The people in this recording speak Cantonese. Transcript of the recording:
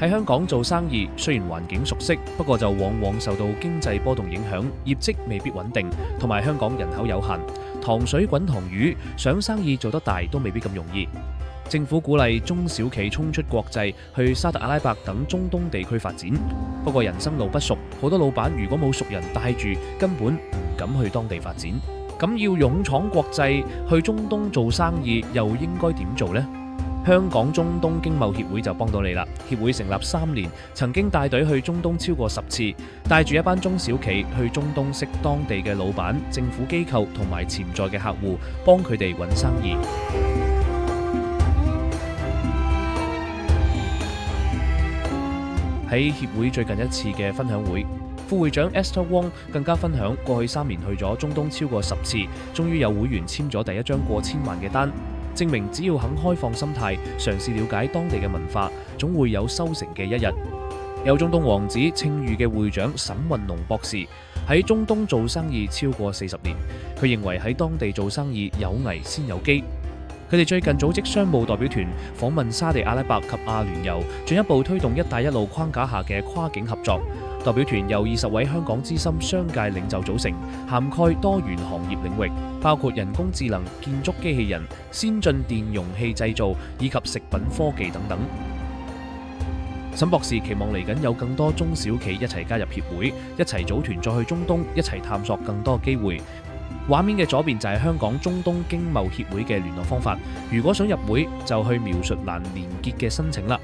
喺香港做生意雖然環境熟悉，不過就往往受到經濟波動影響，業績未必穩定，同埋香港人口有限，糖水滾糖魚，想生意做得大都未必咁容易。政府鼓勵中小企衝出國際，去沙特阿拉伯等中東地區發展。不過人生路不熟，好多老闆如果冇熟人帶住，根本唔敢去當地發展。咁要勇闖國際，去中東做生意，又應該點做呢？香港中東經貿協會就幫到你啦。協會成立3年，曾經帶隊去中東超過10次，帶住一班中小企去中東識當地嘅老闆、政府機構同埋潛在嘅客戶，幫佢哋揾生意。喺協會最近一次嘅分享會，副會長 Esther Wong 更加分享過去3年去咗中東超過10次，終於有會員簽咗第一張過千萬嘅單，證明只要肯開放心態，嘗試了解當地嘅文化，總會有收成嘅一日。有中東王子稱譽嘅會長沈運龍博士喺中東做生意超過40年，佢認為喺當地做生意有危先有機。佢哋最近組織商務代表團訪問沙地阿拉伯及阿聯酋，進一步推動一帶一路框架下嘅跨境合作。代表團由20位香港資深商界領袖組成，涵蓋多元行業領域，包括人工智能、建築機器人、先進電容器製造以及食品科技等等。沈博士期望嚟緊有更多中小企一齊加入協會，一齊組團再去中東，一齊探索更多機會。畫面嘅左邊就係香港中東經貿協會嘅聯絡方法，如果想入會就去描述欄連結嘅申請啦。